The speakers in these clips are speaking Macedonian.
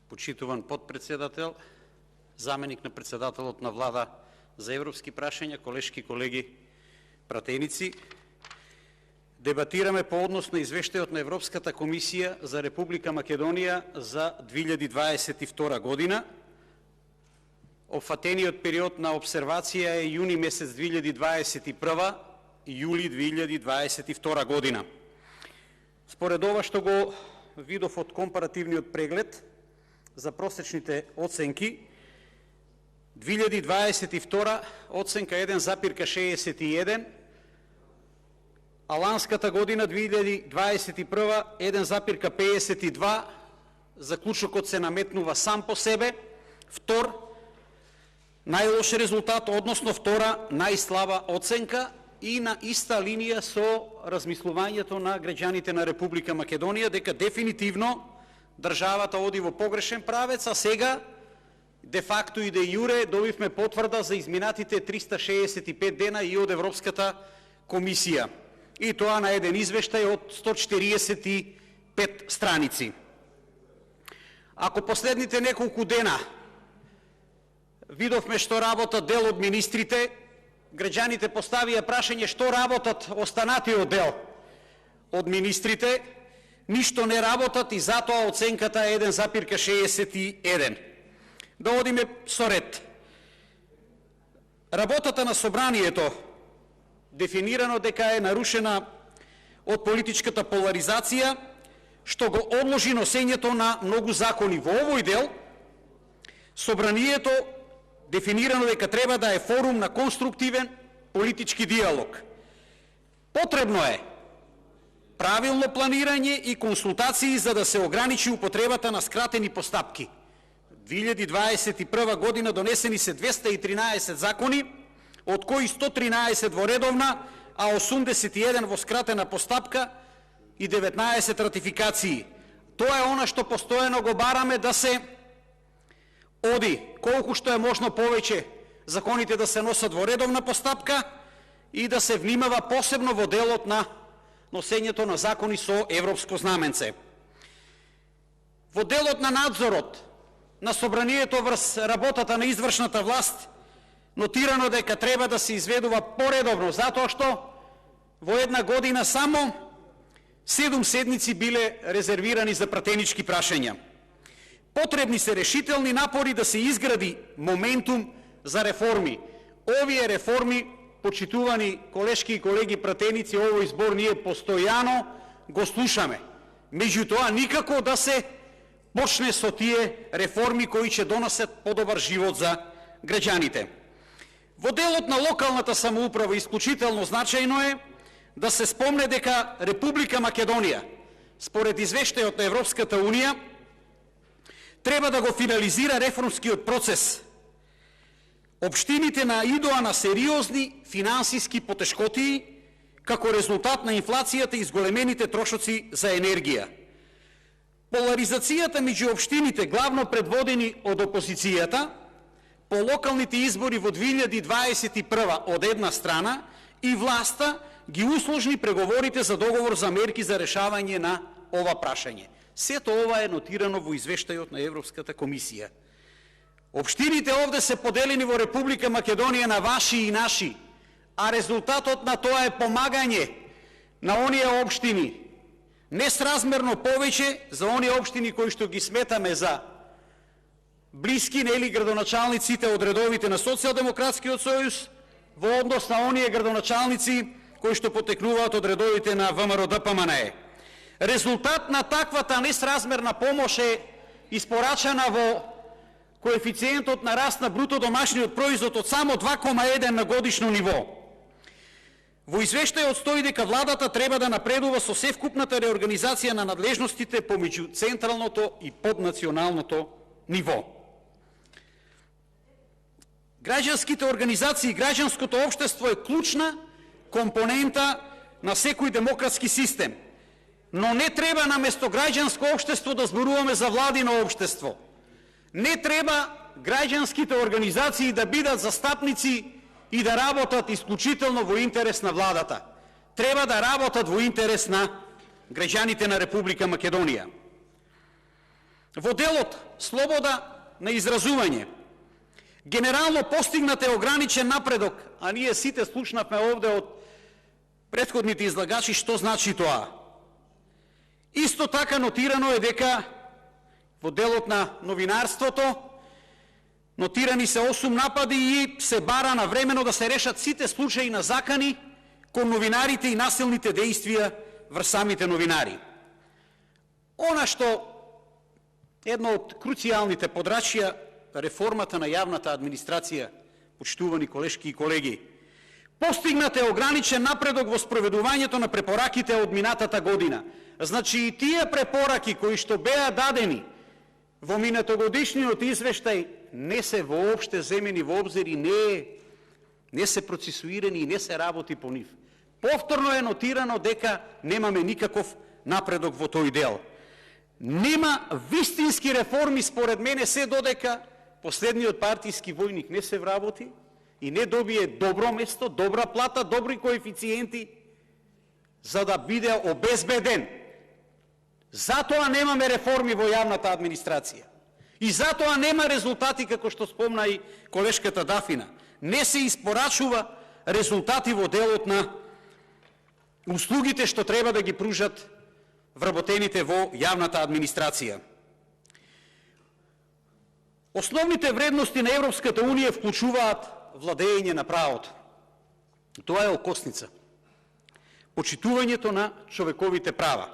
почитуван подпредседател, заменик на председателот на влада за европски прашања, колешки колеги пратеници. Дебатираме по однос на извештајот на Европската комисија за Република Македонија за 2022 година. Опфатениот период на обсервација е јуни месец 2021 и јули 2022 година. Според ова што го видов од компаративниот преглед за просечните оценки, 2022 оценка 1,61, а ланската година 2021 1,52, заклучокот се наметнува сам по себе, втор најлош резултат, односно втора најслаба оценка и на иста линија со размислувањето на граѓаните на Република Македонија дека дефинитивно државата оди во погрешен правец, а сега де факто и де јуре добивме потврда за изминатите 365 дена и од Европската комисија. И тоа на еден извештај од 145 страници. Ако последните неколку дена видовме што работат дел од министрите, граѓаните поставија прашање што работат останатиот дел од министрите, ништо не работат и затоа оценката е 1,61. Да одиме со ред. Работата на собранието, дефинирано дека е нарушена од политичката поларизација, што го одложи носењето на многу закони. Во овој дел, собранието дефинирано дека треба да е форум на конструктивен политички диалог. Потребно е правилно планирање и консултации за да се ограничи употребата на скратени постапки. 2021 година донесени се 213 закони, од кои 113 во редовна, а 81 во скратена постапка и 19 ратификации. Тоа е она што постојано го бараме, да се оди колку што е можно повеќе законите да се носат во редовна постапка и да се внимава посебно во делот на носењето на закони со европско знаменце. Во делот на надзорот на собранието врз работата на извршната власт, нотирано дека треба да се изведува поредовно, затоа што во една година само 7 седници биле резервирани за пратенички прашања. Потребни се решителни напори да се изгради моментум за реформи. Овие реформи, почитувани колешки и колеги пратеници, овој збор ние постојано го слушаме. Меѓутоа, никако да се почне со тие реформи кои ќе донесат подобар живот за граѓаните. Во делот на локалната самоуправа исклучително значајно е да се спомне дека Република Македонија, според извештајот на Европската Унија, треба да го финализира реформскиот процес. Општините наидоа на сериозни финансиски потешкотии како резултат на инфлацијата и зголемените трошоци за енергија. Поларизацијата меѓу општините, главно предводени од опозицијата, по локалните избори во 2021 од една страна и власта ги усложни преговорите за договор за мерки за решавање на ова прашање. Сето ова е нотирано во извештајот на Европската комисија. Општините овде се поделени во Република Македонија на ваши и наши, а резултатот на тоа е помагање на оние општини, несразмерно повеќе за оние општини кои што ги сметаме за блиски, нели, градоначалниците од редовите на Социјалдемократскиот сојуз, во однос на оние градоначалници кои што потекнуваат од редовите на ВМРО-ДПМНЕ. Резултат на таквата несразмерна помош е испорачана во коефициентот на раст на бруто домашниот производ од само 2,1 на годишно ниво. Во извештајот стои дека владата треба да напредува со севкупната реорганизација на надлежностите помеѓу централното и поднационалното ниво. Граѓанските организации и граѓанското општество е клучна компонента на секој демократски систем. Но не треба наместо граѓанско општество да зборуваме за владино општество. Не треба граѓанските организации да бидат застапници и да работат исклучително во интерес на владата. Треба да работат во интерес на граѓаните на Република Македонија. Во делот слобода на изразување, генерално постигнат е ограничен напредок, а ние сите слушнавме овде од претходните излагачи што значи тоа. Исто така нотирано е дека во делот на новинарството нотирани се 8 напади и се бара навремено да се решат сите случаи на закани кон новинарите и насилните действија врз самите новинари. Она што едно од круцијалните подрачја, реформата на јавната администрација, почитувани колешки и колеги, постигнат е ограничен напредок во спроведувањето на препораките од минатата година. Значи и тие препораки кои што беа дадени во минатогодишниот извештај не се воопште земени во обзир и не се процесуирани и не се работи по нив. Повторно е нотирано дека немаме никаков напредок во тој дел. Нема вистински реформи според мене се додека последниот партиски војник не се вработи и не добие добро место, добра плата, добри коефициенти за да биде обезбеден. Затоа немаме реформи во јавната администрација. И затоа нема резултати, како што спомна и колешката Дафина. Не се испорачува резултати во делот на услугите што треба да ги пружат вработените во јавната администрација. Основните вредности на Европската Унија вклучуваат владење на правото. Тоа е окосница. Почитувањето на човековите права.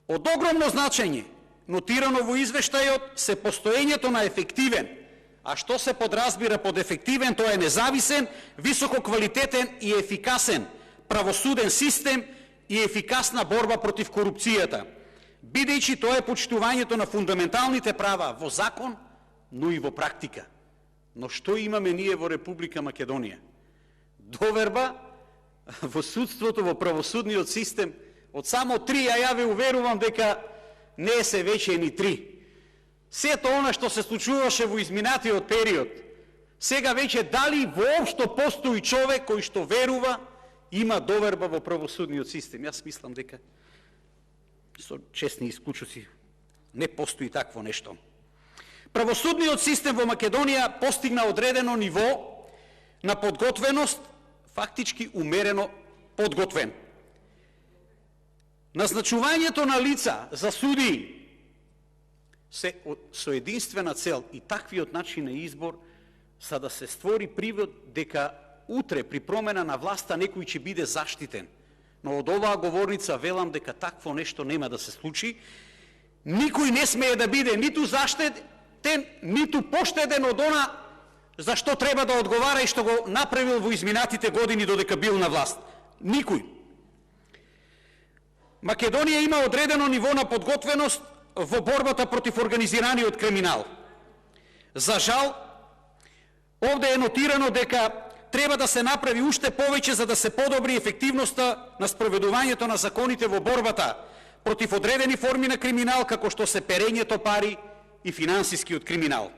Од огромно значење, нотирано во извештајот, се постоењето на ефективен, а што се подразбира под ефективен, тоа е независен, висококвалитетен и ефикасен правосуден систем и ефикасна борба против корупцијата, бидејќи тоа е почитувањето на фундаменталните права во закон, но и во практика. Но што имаме ние во Република Македонија? Доверба во судството, во правосудниот систем, од само 3, а ја ве уверувам дека не се веќе ни 3. Сето она што се случуваше во изминатиот период, сега веќе дали воопшто постои човек кој што верува, има доверба во правосудниот систем. Јас мислам дека со честни исклучоци не постои такво нешто. Правосудниот систем во Македонија постигна одредено ниво на подготвеност, фактички умерено подготвен. Назначувањето на лица за судии се со единствена цел и таквиот начин на избор за да се створи привод дека утре при промена на власта некој ќе биде заштитен. Но од оваа говорница велам дека такво нешто нема да се случи. Никој не смее да биде ниту заштитен, ниту поштеден од она за што треба да одговара и што го направил во изминатите години додека бил на власт. Никој. Македонија има одредено ниво на подготвеност во борбата против организираниот криминал. За жал, овде е нотирано дека треба да се направи уште повеќе за да се подобри ефективноста на спроведувањето на законите во борбата против одредени форми на криминал, како што се перењето пари и финансискиот криминал.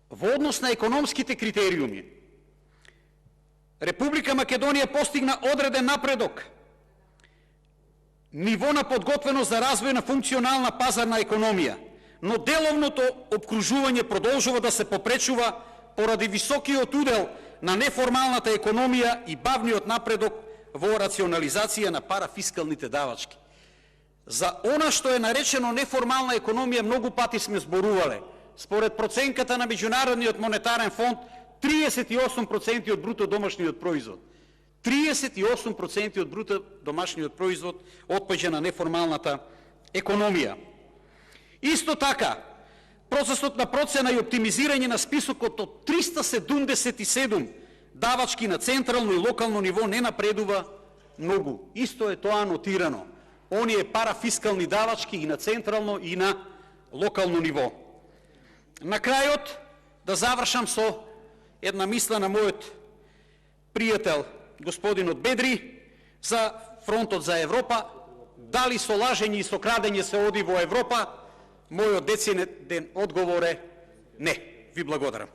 Во однос на економските критериуми, Република Македонија постигна одреден напредок, ниво на подготвеност за развој на функционална пазарна економија, но деловното обкружување продолжува да се попречува поради високиот удел на неформалната економија и бавниот напредок во рационализација на парафискалните давачки. За она што е наречено неформална економија многу пати сме зборувале. Според проценката на Меѓународниот монетарен фонд, 38% од бруто домашниот производ. 38% од бруто домашниот производ отпаѓа на неформалната економија. Исто така, процесот на процена и оптимизирање на списокот од 377 давачки на централно и локално ниво не напредува многу. Исто е тоа нотирано. Оние парафискални давачки и на централно и на локално ниво. На крајот, да завршам со една мисла на мојот пријател, господинот Бедри, за фронтот за Европа. Дали со лажење и со крадење се оди во Европа? Мојот дециден одговор е не. Ви благодарам.